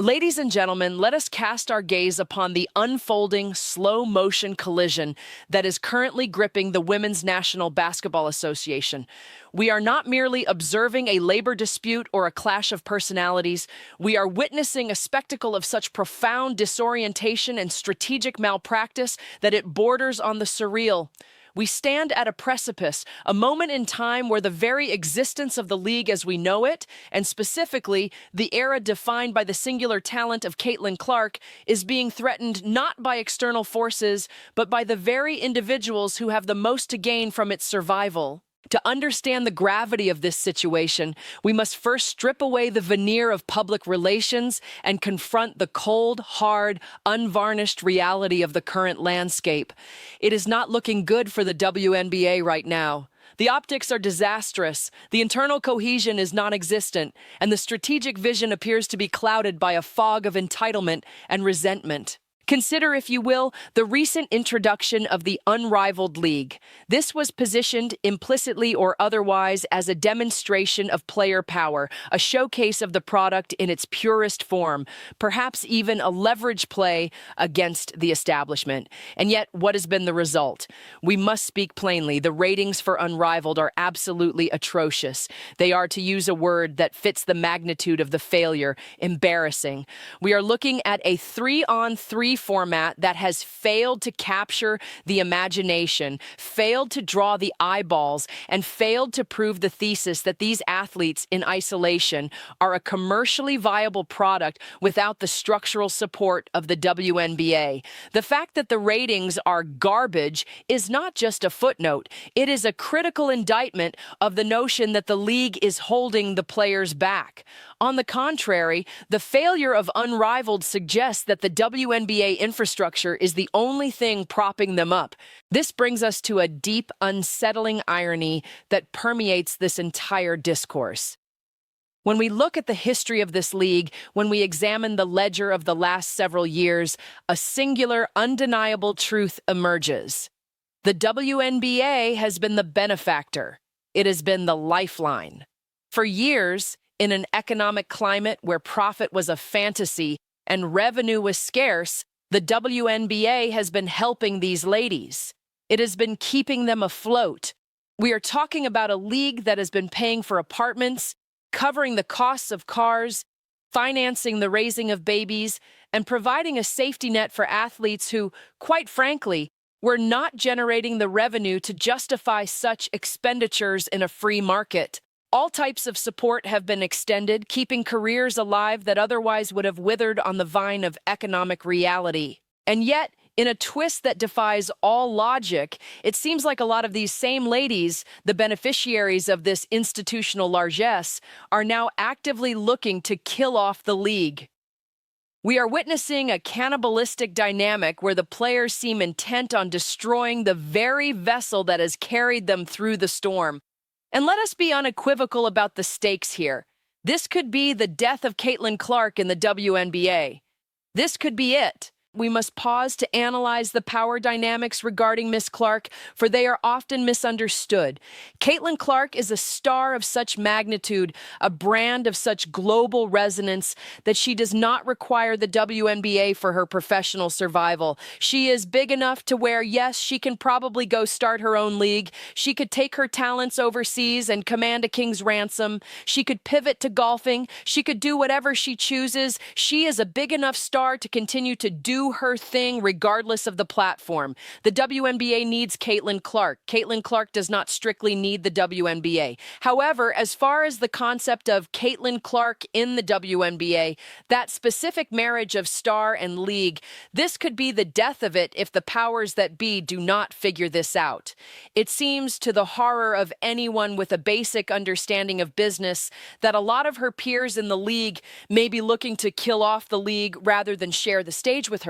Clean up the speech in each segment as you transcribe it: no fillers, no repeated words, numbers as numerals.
Ladies and gentlemen, let us cast our gaze upon the unfolding, slow-motion collision that is currently gripping the Women's National Basketball Association. We are not merely observing a labor dispute or a clash of personalities. We are witnessing a spectacle of such profound disorientation and strategic malpractice that it borders on the surreal. We stand at a precipice, a moment in time where the very existence of the league as we know it, and specifically the era defined by the singular talent of Caitlin Clark, is being threatened not by external forces, but by the very individuals who have the most to gain from its survival. To understand the gravity of this situation, we must first strip away the veneer of public relations and confront the cold, hard, unvarnished reality of the current landscape. It is not looking good for the WNBA right now. The optics are disastrous, the internal cohesion is non-existent, and the strategic vision appears to be clouded by a fog of entitlement and resentment. Consider, if you will, the recent introduction of the unrivaled league. This was positioned implicitly or otherwise as a demonstration of player power, a showcase of the product in its purest form, perhaps even a leverage play against the establishment. And yet, what has been the result? We must speak plainly. The ratings for Unrivaled are absolutely atrocious. They are, to use a word that fits the magnitude of the failure, embarrassing. We are looking at a 3-on-3 format that has failed to capture the imagination, failed to draw the eyeballs, and failed to prove the thesis that these athletes in isolation are a commercially viable product without the structural support of the WNBA. The fact that the ratings are garbage is not just a footnote. It is a critical indictment of the notion that the league is holding the players back. On the contrary, the failure of Unrivaled suggests that the WNBA infrastructure is the only thing propping them up. This brings us to a deep, unsettling irony that permeates this entire discourse. When we look at the history of this league, when we examine the ledger of the last several years, a singular, undeniable truth emerges. The WNBA has been the benefactor. It has been the lifeline. For years, in an economic climate where profit was a fantasy and revenue was scarce, the WNBA has been helping these ladies. It has been keeping them afloat. We are talking about a league that has been paying for apartments, covering the costs of cars, financing the raising of babies, and providing a safety net for athletes who, quite frankly, were not generating the revenue to justify such expenditures in a free market. All types of support have been extended, keeping careers alive that otherwise would have withered on the vine of economic reality. And yet, in a twist that defies all logic, it seems like a lot of these same ladies, the beneficiaries of this institutional largesse, are now actively looking to kill off the league. We are witnessing a cannibalistic dynamic where the players seem intent on destroying the very vessel that has carried them through the storm. And let us be unequivocal about the stakes here. This could be the death of Caitlin Clark in the WNBA. This could be it. We must pause to analyze the power dynamics regarding Miss Clark, for they are often misunderstood. Caitlin Clark is a star of such magnitude, a brand of such global resonance, that she does not require the WNBA for her professional survival. She is big enough to where, yes, she can probably go start her own league. She could take her talents overseas and command a king's ransom. She could pivot to golfing. She could do whatever she chooses. She is a big enough star to continue to do her thing regardless of the platform. The WNBA needs Caitlin Clark. Caitlin Clark does not strictly need the WNBA. However, as far as the concept of Caitlin Clark in the WNBA, that specific marriage of star and league, this could be the death of it if the powers that be do not figure this out. It seems, to the horror of anyone with a basic understanding of business, that a lot of her peers in the league may be looking to kill off the league rather than share the stage with her.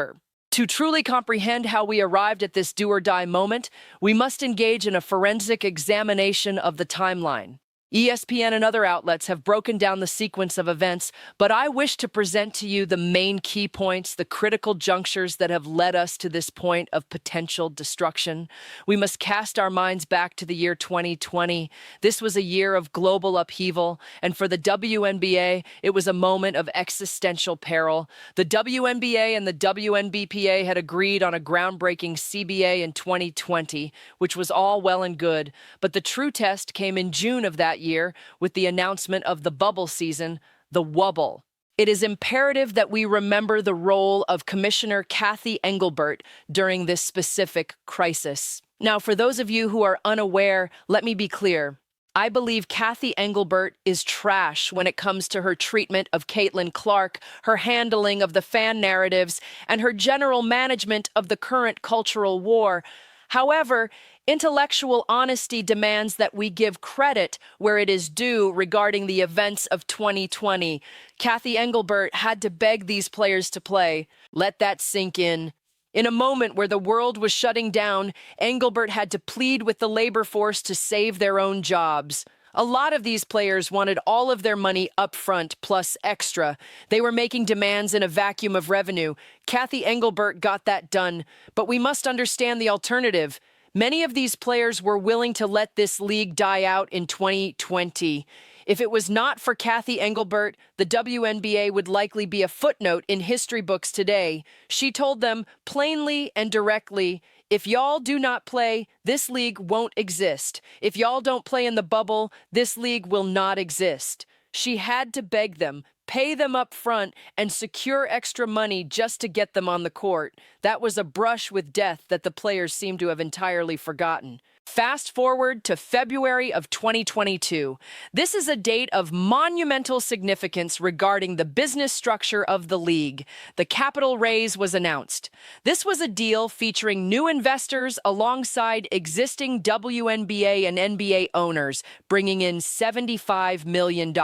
To truly comprehend how we arrived at this do-or-die moment, we must engage in a forensic examination of the timeline. ESPN and other outlets have broken down the sequence of events, but I wish to present to you the main key points, the critical junctures that have led us to this point of potential destruction. We must cast our minds back to the year 2020. This was a year of global upheaval, and for the WNBA, it was a moment of existential peril. The WNBA and the WNBPA had agreed on a groundbreaking CBA in 2020, which was all well and good, but the true test came in June of that year with the announcement of the bubble season, the Wubble. It is imperative that we remember the role of Commissioner Kathy Engelbert during this specific crisis. Now, for those of you who are unaware, let me be clear. I believe Kathy Engelbert is trash when it comes to her treatment of Caitlin Clark, her handling of the fan narratives, and her general management of the current cultural war. However, intellectual honesty demands that we give credit where it is due regarding the events of 2020. Kathy Engelbert had to beg these players to play. Let that sink in. In a moment where the world was shutting down, Engelbert had to plead with the labor force to save their own jobs. A lot of these players wanted all of their money up front plus extra. They were making demands in a vacuum of revenue. Kathy Engelbert got that done, but we must understand the alternative. Many of these players were willing to let this league die out in 2020. If it was not for Kathy Engelbert, the WNBA would likely be a footnote in history books today. She told them plainly and directly, if y'all do not play, this league won't exist. If y'all don't play in the bubble, this league will not exist. She had to beg them, pay them up front, and secure extra money just to get them on the court. That was a brush with death that the players seem to have entirely forgotten. Fast forward to February of 2022. This is a date of monumental significance regarding the business structure of the league. The capital raise was announced. This was a deal featuring new investors alongside existing WNBA and NBA owners, bringing in $75 million.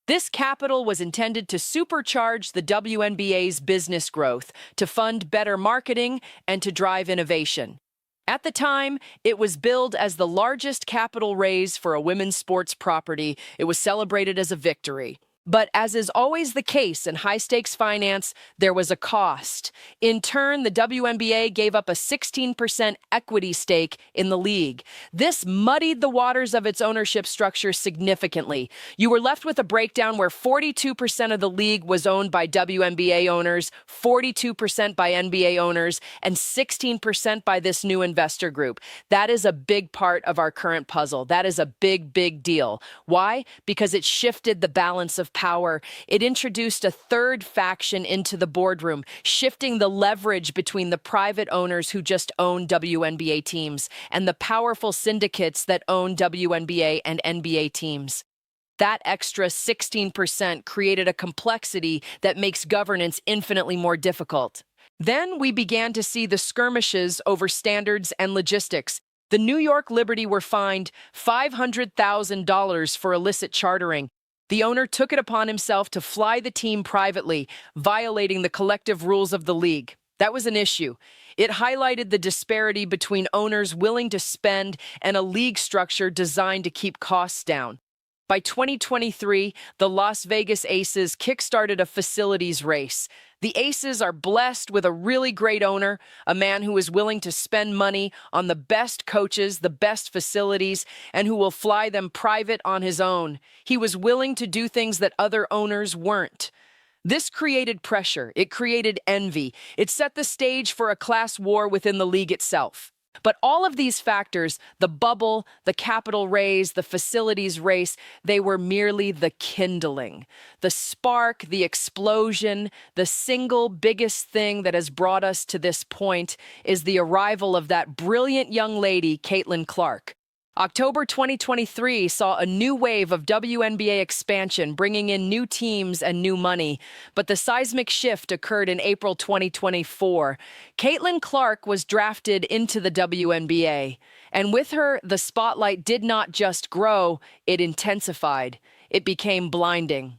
This capital was intended to supercharge the WNBA's business growth, to fund better marketing, and to drive innovation. At the time, it was billed as the largest capital raise for a women's sports property. It was celebrated as a victory. But as is always the case in high-stakes finance, there was a cost. In turn, the WNBA gave up a 16% equity stake in the league. This muddied the waters of its ownership structure significantly. You were left with a breakdown where 42% of the league was owned by WNBA owners, 42% by NBA owners, and 16% by this new investor group. That is a big part of our current puzzle. That is a big, big deal. Why? Because it shifted the balance of power. It introduced a third faction into the boardroom, shifting the leverage between the private owners who just own WNBA teams and the powerful syndicates that own WNBA and NBA teams. That extra 16% created a complexity that makes governance infinitely more difficult. Then we began to see the skirmishes over standards and logistics. The New York Liberty were fined $500,000 for illicit chartering. The owner took it upon himself to fly the team privately, violating the collective rules of the league. That was an issue. It highlighted the disparity between owners willing to spend and a league structure designed to keep costs down. By 2023, the Las Vegas Aces kickstarted a facilities race. The Aces are blessed with a really great owner, a man who is willing to spend money on the best coaches, the best facilities, and who will fly them private on his own. He was willing to do things that other owners weren't. This created pressure. It created envy. It set the stage for a class war within the league itself. But all of these factors, the bubble, the capital raise, the facilities race, they were merely the kindling, the spark, the explosion. The single biggest thing that has brought us to this point is the arrival of that brilliant young lady, Caitlin Clark. October 2023 saw a new wave of WNBA expansion, bringing in new teams and new money. But the seismic shift occurred in April 2024. Caitlin Clark was drafted into the WNBA. And with her, the spotlight did not just grow, it intensified. It became blinding.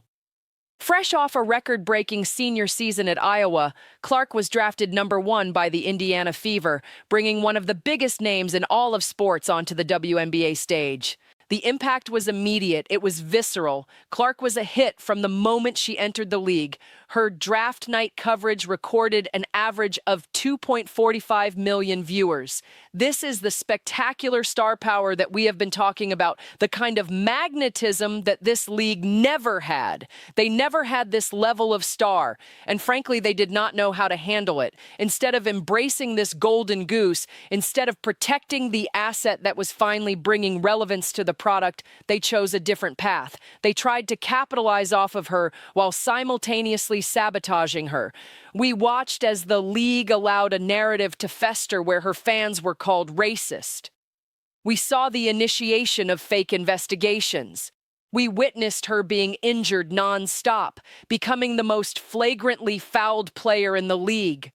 Fresh off a record-breaking senior season at Iowa, Clark was drafted #1 by the Indiana Fever, bringing one of the biggest names in all of sports onto the WNBA stage. The impact was immediate. It was visceral. Clark was a hit from the moment she entered the league. Her draft night coverage recorded an average of 2.45 million viewers. This is the spectacular star power that we have been talking about, the kind of magnetism that this league never had. They never had this level of star, and frankly, they did not know how to handle it. Instead of embracing this golden goose, instead of protecting the asset that was finally bringing relevance to the product, they chose a different path. They tried to capitalize off of her while simultaneously sabotaging her. We watched as the league allowed a narrative to fester where her fans were called racist. We saw the initiation of fake investigations. We witnessed her being injured non-stop, becoming the most flagrantly fouled player in the league.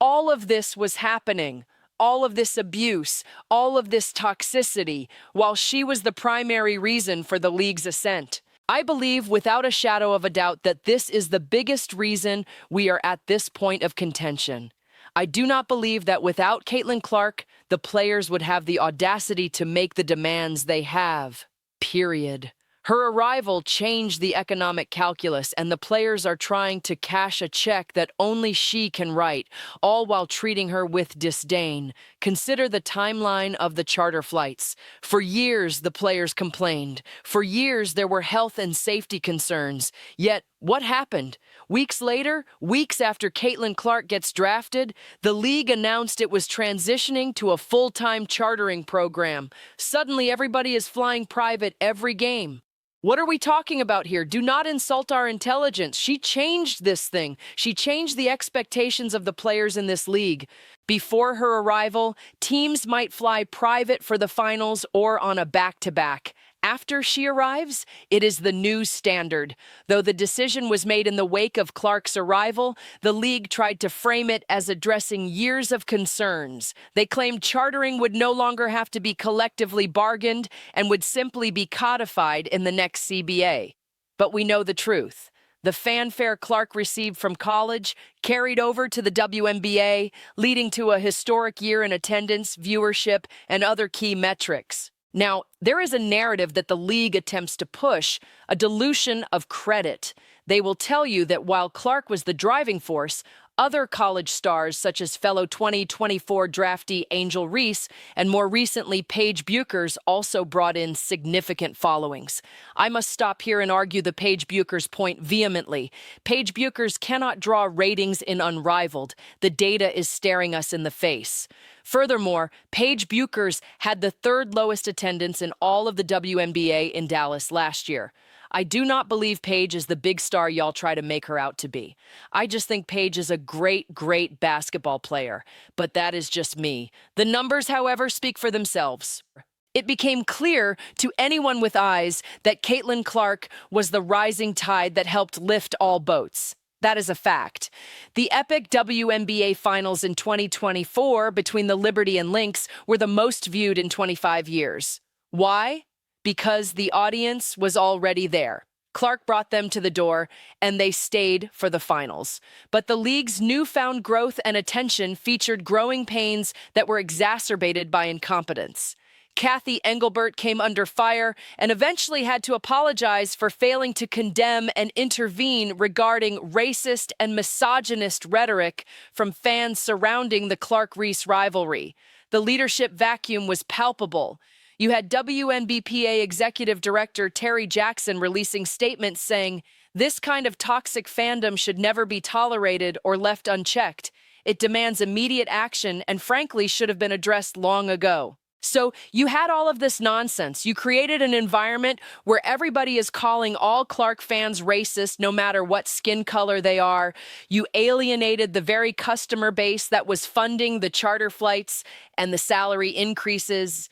All of this was happening. All of this abuse, all of this toxicity, while she was the primary reason for the league's ascent. I believe without a shadow of a doubt that this is the biggest reason we are at this point of contention. I do not believe that without Caitlin Clark, the players would have the audacity to make the demands they have. Period. Her arrival changed the economic calculus, and the players are trying to cash a check that only she can write, all while treating her with disdain. Consider the timeline of the charter flights. For years, the players complained. For years, there were health and safety concerns. Yet, what happened? Weeks later, weeks after Caitlin Clark gets drafted, the league announced it was transitioning to a full-time chartering program. Suddenly, everybody is flying private every game. What are we talking about here? Do not insult our intelligence. She changed this thing. She changed the expectations of the players in this league. Before her arrival, teams might fly private for the finals or on a back-to-back. After she arrives, it is the new standard. Though the decision was made in the wake of Clark's arrival, the league tried to frame it as addressing years of concerns. They claimed chartering would no longer have to be collectively bargained and would simply be codified in the next CBA. But we know the truth. The fanfare Clark received from college carried over to the WNBA, leading to a historic year in attendance, viewership, and other key metrics. Now, there is a narrative that the league attempts to push, a dilution of credit. They will tell you that while Clark was the driving force, other college stars such as fellow 2024 draftee Angel Reese and more recently Paige Bueckers also brought in significant followings. I must stop here and argue the Paige Bueckers point vehemently. Paige Bueckers cannot draw ratings in Unrivaled. The data is staring us in the face. Furthermore, Paige Bueckers had the third lowest attendance in all of the WNBA in Dallas last year. I do not believe Paige is the big star y'all try to make her out to be. I just think Paige is a great, great basketball player. But that is just me. The numbers, however, speak for themselves. It became clear to anyone with eyes that Caitlin Clark was the rising tide that helped lift all boats. That is a fact. The epic WNBA finals in 2024 between the Liberty and Lynx were the most viewed in 25 years. Why? Because the audience was already there. Clark brought them to the door, and they stayed for the finals. But the league's newfound growth and attention featured growing pains that were exacerbated by incompetence. Kathy Engelbert came under fire and eventually had to apologize for failing to condemn and intervene regarding racist and misogynist rhetoric from fans surrounding the Clark-Reese rivalry. The leadership vacuum was palpable. You had WNBPA Executive Director Terry Jackson releasing statements saying, "This kind of toxic fandom should never be tolerated or left unchecked. It demands immediate action and frankly should have been addressed long ago." So you had all of this nonsense. You created an environment where everybody is calling all Clark fans racist, no matter what skin color they are. You alienated the very customer base that was funding the charter flights and the salary increases.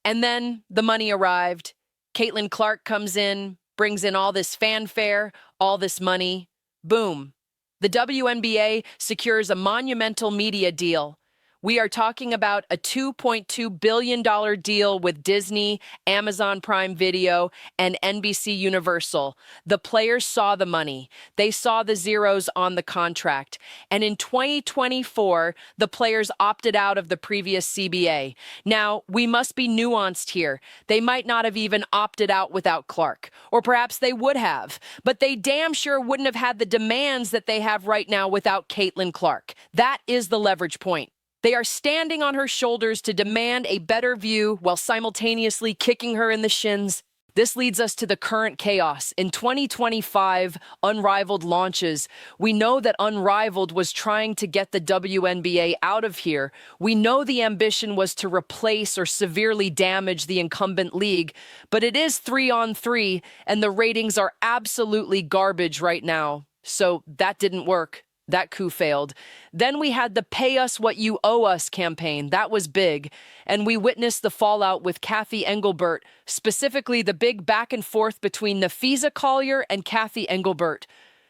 And then the money arrived. Caitlin Clark comes in, brings in all this fanfare, all this money. Boom. The WNBA secures a monumental media deal. We are talking about a $2.2 billion deal with Disney, Amazon Prime Video, and NBC Universal. The players saw the money. They saw the zeros on the contract. And in 2024, the players opted out of the previous CBA. Now, we must be nuanced here. They might not have even opted out without Clark, or perhaps they would have, but they damn sure wouldn't have had the demands that they have right now without Caitlin Clark. That is the leverage point. They are standing on her shoulders to demand a better view while simultaneously kicking her in the shins. This leads us to the current chaos. In 2025, Unrivaled launches. We know that Unrivaled was trying to get the WNBA out of here. We know the ambition was to replace or severely damage the incumbent league, but it is 3-on-3, and the ratings are absolutely garbage right now. So that didn't work. That coup failed. Then we had the Pay Us What You Owe Us campaign. That was big. And we witnessed the fallout with Kathy Engelbert, specifically the big back and forth between Nafisa Collier and Kathy Engelbert.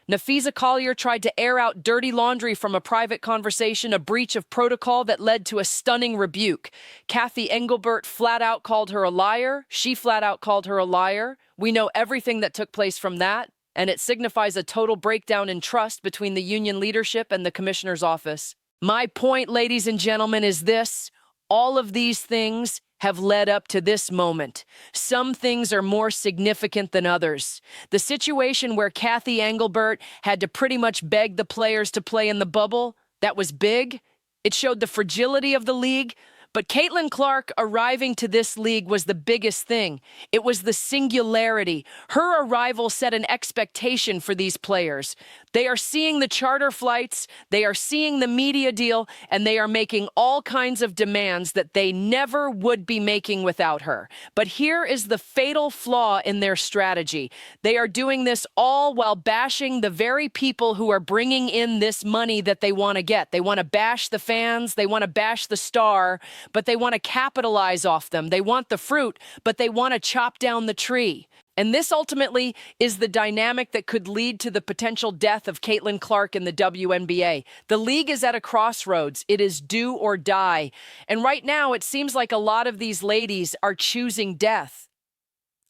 Nafisa Collier tried to air out dirty laundry from a private conversation, a breach of protocol that led to a stunning rebuke. Kathy Engelbert flat out called her a liar. She flat out called her a liar. We know everything that took place from that. And it signifies a total breakdown in trust between the union leadership and the commissioner's office. My point, ladies and gentlemen, is this. All of these things have led up to this moment. Some things are more significant than others. The situation where Kathy Engelbert had to pretty much beg the players to play in the bubble, that was big. It showed the fragility of the league. But Caitlin Clark arriving to this league was the biggest thing. It was the singularity. Her arrival set an expectation for these players. They are seeing the charter flights, they are seeing the media deal, and they are making all kinds of demands that they never would be making without her. But here is the fatal flaw in their strategy. They are doing this all while bashing the very people who are bringing in this money that they want to get. They want to bash the fans, they want to bash the star, but they want to capitalize off them. They want the fruit, but they want to chop down the tree. And this ultimately is the dynamic that could lead to the potential death of Caitlin Clark in the WNBA. The league is at a crossroads. It is do or die. And right now, it seems like a lot of these ladies are choosing death.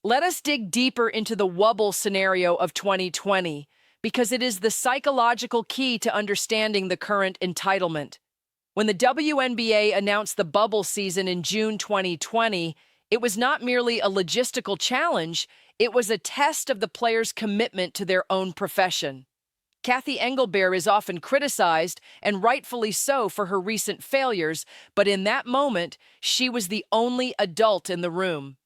Let us dig deeper into the Wubble scenario of 2020, because it is the psychological key to understanding the current entitlement. When the WNBA announced the bubble season in June 2020, it was not merely a logistical challenge, it was a test of the players' commitment to their own profession. Kathy Engelbert is often criticized, and rightfully so, for her recent failures, but in that moment, she was the only adult in the room.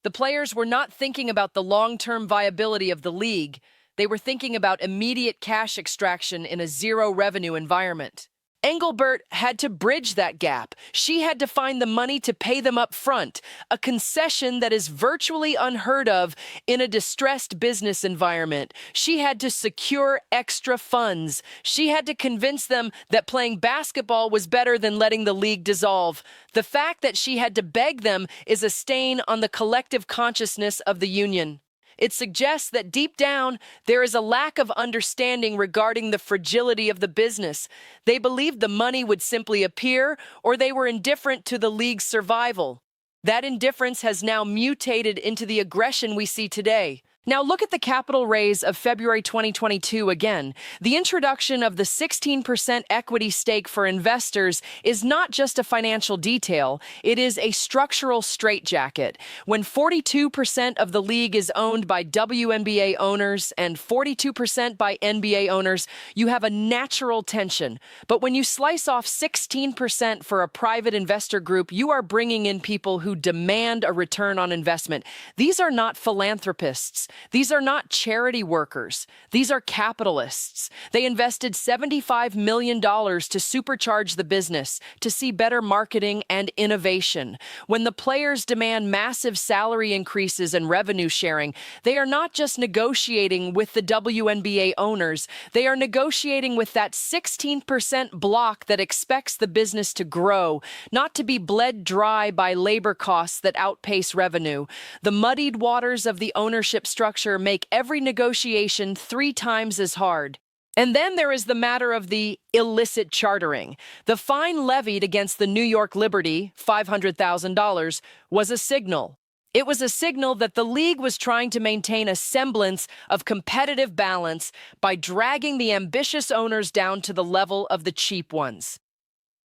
The players were not thinking about the long-term viability of the league. They were thinking about immediate cash extraction in a zero-revenue environment. Engelbert had to bridge that gap. She had to find the money to pay them up front, a concession that is virtually unheard of in a distressed business environment. She had to secure extra funds. She had to convince them that playing basketball was better than letting the league dissolve. The fact that she had to beg them is a stain on the collective consciousness of the union. It suggests that deep down, there is a lack of understanding regarding the fragility of the business. They believed the money would simply appear, or they were indifferent to the league's survival. That indifference has now mutated into the aggression we see today. Now look at the capital raise of February 2022 again. The introduction of the 16% equity stake for investors is not just a financial detail, it is a structural straitjacket. When 42% of the league is owned by WNBA owners and 42% by NBA owners, you have a natural tension. But when you slice off 16% for a private investor group, you are bringing in people who demand a return on investment. These are not philanthropists. These are not charity workers. These are capitalists. They invested $75 million to supercharge the business, to see better marketing and innovation. When the players demand massive salary increases and revenue sharing, they are not just negotiating with the WNBA owners. They are negotiating with that 16% block that expects the business to grow, not to be bled dry by labor costs that outpace revenue. The muddied waters of the ownership structure make every negotiation 3 times as hard. And then there is the matter of the illicit chartering. The fine levied against the New York Liberty, $500,000, was a signal. It was a signal that the league was trying to maintain a semblance of competitive balance by dragging the ambitious owners down to the level of the cheap ones.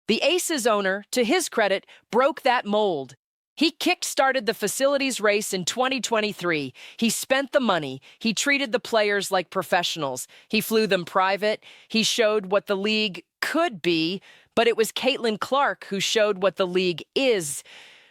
The Aces owner, to his credit, broke that mold. He kick-started the facilities race in 2023. He spent the money. He treated the players like professionals. He flew them private. He showed what the league could be, but it was Caitlin Clark who showed what the league is.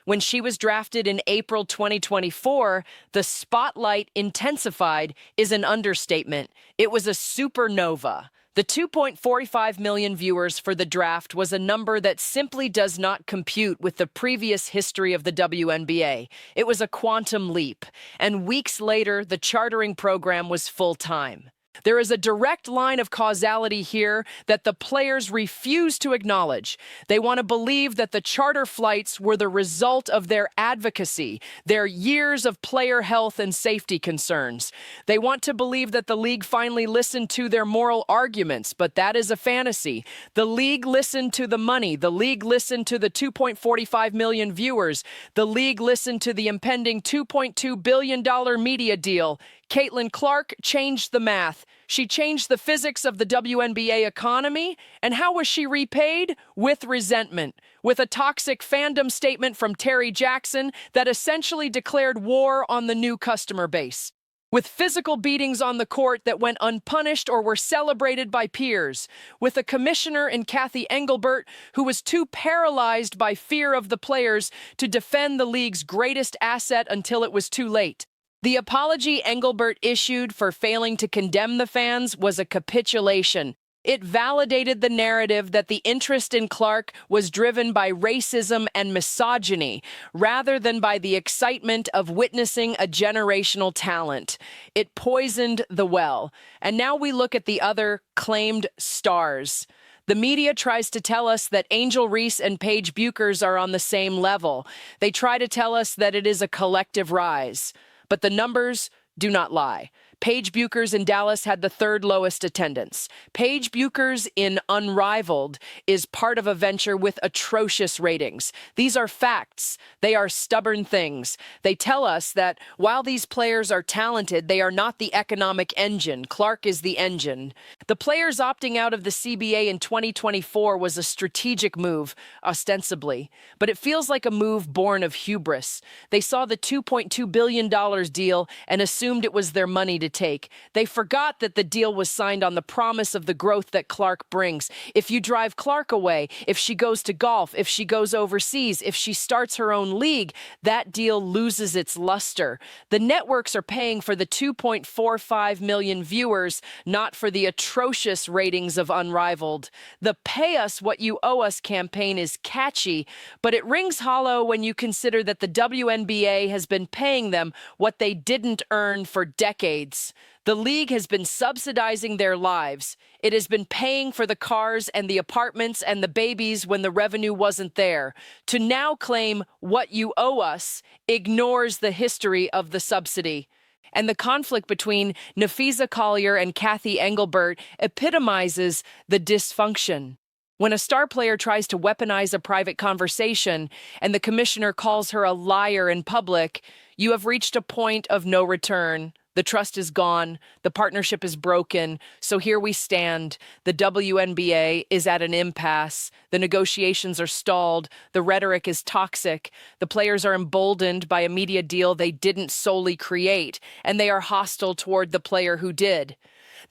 When she was drafted in April 2024, the spotlight intensified is an understatement. It was a supernova. The 2.45 million viewers for the draft was a number that simply does not compute with the previous history of the WNBA. It was a quantum leap, and weeks later, the chartering program was full-time. There is a direct line of causality here that the players refuse to acknowledge. They want to believe that the charter flights were the result of their advocacy, their years of player health and safety concerns. They want to believe that the league finally listened to their moral arguments, but that is a fantasy. The league listened to the money. The league listened to the 2.45 million viewers. The league listened to the impending $2.2 billion media deal. Caitlin Clark changed the math. She changed the physics of the WNBA economy. And how was she repaid? With resentment. With a toxic fandom statement from Terry Jackson that essentially declared war on the new customer base. With physical beatings on the court that went unpunished or were celebrated by peers. With a commissioner in Kathy Engelbert who was too paralyzed by fear of the players to defend the league's greatest asset until it was too late. The apology Engelbert issued for failing to condemn the fans was a capitulation. It validated the narrative that the interest in Clark was driven by racism and misogyny, rather than by the excitement of witnessing a generational talent. It poisoned the well. And now we look at the other claimed stars. The media tries to tell us that Angel Reese and Paige Buchers are on the same level. They try to tell us that it is a collective rise. But the numbers do not lie. Paige Buchers in Dallas had the third lowest attendance. Paige Buchers in Unrivaled is part of a venture with atrocious ratings. These are facts. They are stubborn things. They tell us that while these players are talented, they are not the economic engine. Clark is the engine. The players opting out of the CBA in 2024 was a strategic move, ostensibly, but it feels like a move born of hubris. They saw the $2.2 billion deal and assumed it was their money to take. They forgot that the deal was signed on the promise of the growth that Clark brings. If you drive Clark away, if she goes to golf, if she goes overseas, if she starts her own league, that deal loses its luster. The networks are paying for the 2.45 million viewers, not for the atrocious ratings of Unrivaled. The Pay Us What You Owe Us campaign is catchy, but it rings hollow when you consider that the WNBA has been paying them what they didn't earn for decades. The league has been subsidizing their lives. It has been paying for the cars and the apartments and the babies when the revenue wasn't there. To now claim what you owe us ignores the history of the subsidy. And the conflict between Nafisa Collier and Kathy Engelbert epitomizes the dysfunction. When a star player tries to weaponize a private conversation and the commissioner calls her a liar in public, you have reached a point of no return. The trust is gone. The partnership is broken. So here we stand. The WNBA is at an impasse. The negotiations are stalled. The rhetoric is toxic. The players are emboldened by a media deal they didn't solely create, and they are hostile toward the player who did.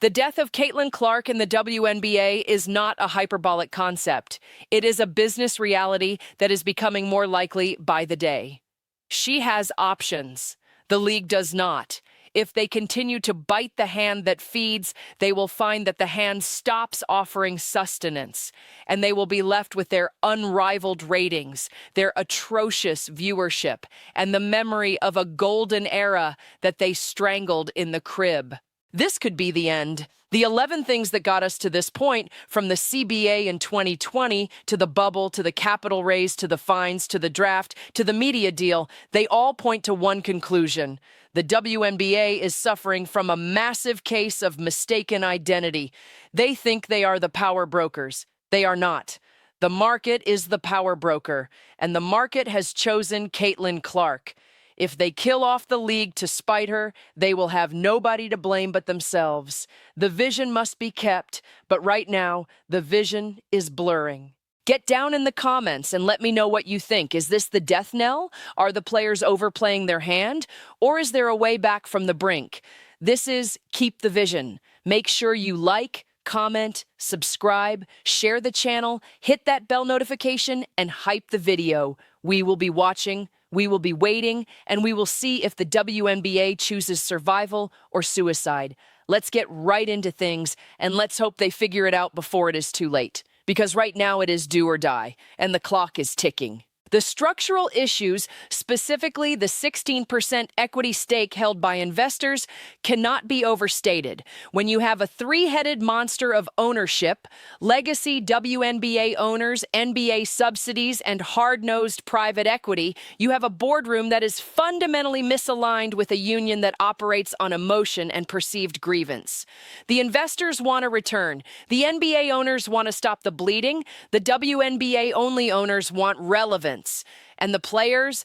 The death of Caitlin Clark in the WNBA is not a hyperbolic concept. It is a business reality that is becoming more likely by the day. She has options. The league does not. If they continue to bite the hand that feeds, they will find that the hand stops offering sustenance, and they will be left with their unrivaled ratings, their atrocious viewership, and the memory of a golden era that they strangled in the crib. This could be the end. The 11 things that got us to this point, from the CBA in 2020 to the bubble, to the capital raise, to the fines, to the draft, to the media deal, they all point to one conclusion. The WNBA is suffering from a massive case of mistaken identity. They think they are the power brokers. They are not. The market is the power broker, and the market has chosen Caitlin Clark. If they kill off the league to spite her, they will have nobody to blame but themselves. The vision must be kept, but right now, the vision is blurring. Get down in the comments and let me know what you think. Is this the death knell? Are the players overplaying their hand? Or is there a way back from the brink? This is Keep the Vision. Make sure you like, comment, subscribe, share the channel, hit that bell notification, and hype the video. We will be watching, we will be waiting, and we will see if the WNBA chooses survival or suicide. Let's get right into things, and let's hope they figure it out before it is too late. Because right now it is do or die, and the clock is ticking. The structural issues, specifically the 16% equity stake held by investors, cannot be overstated. When you have a three-headed monster of ownership, legacy WNBA owners, NBA subsidies, and hard-nosed private equity, you have a boardroom that is fundamentally misaligned with a union that operates on emotion and perceived grievance. The investors want a return. The NBA owners want to stop the bleeding. The WNBA-only owners want relevance. And the players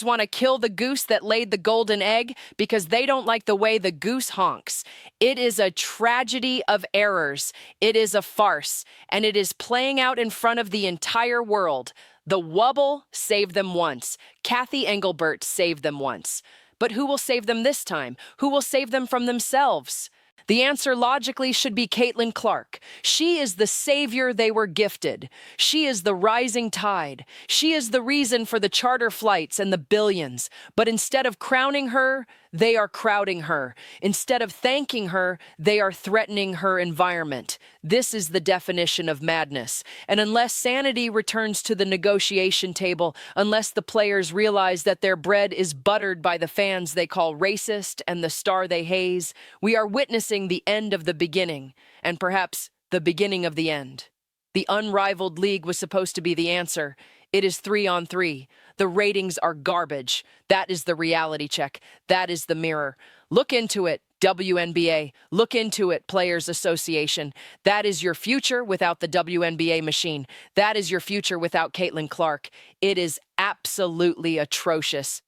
want to kill the goose that laid the golden egg because they don't like the way the goose honks. It is a tragedy of errors. It is a farce, and it is playing out in front of the entire world. The Wubble saved them once. Kathy Engelbert saved them once. But who will save them this time? Who will save them from themselves? The answer logically should be Caitlin Clark. She is the savior they were gifted. She is the rising tide. She is the reason for the charter flights and the billions. But instead of crowning her, they are crowding her. Instead of thanking her, they are threatening her environment. This is the definition of madness. And unless sanity returns to the negotiation table, unless the players realize that their bread is buttered by the fans they call racist and the star they haze, we are witnessing the end of the beginning, and perhaps the beginning of the end. The unrivaled league was supposed to be the answer. It is 3-on-3. The ratings are garbage. That is the reality check. That is the mirror. Look into it, WNBA. Look into it, Players Association. That is your future without the WNBA machine. That is your future without Caitlin Clark. It is absolutely atrocious.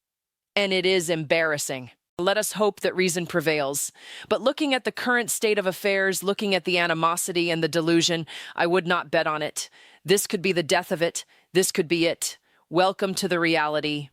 And it is embarrassing. Let us hope that reason prevails. But looking at the current state of affairs, looking at the animosity and the delusion, I would not bet on it. This could be the death of it. This could be it. Welcome to the reality.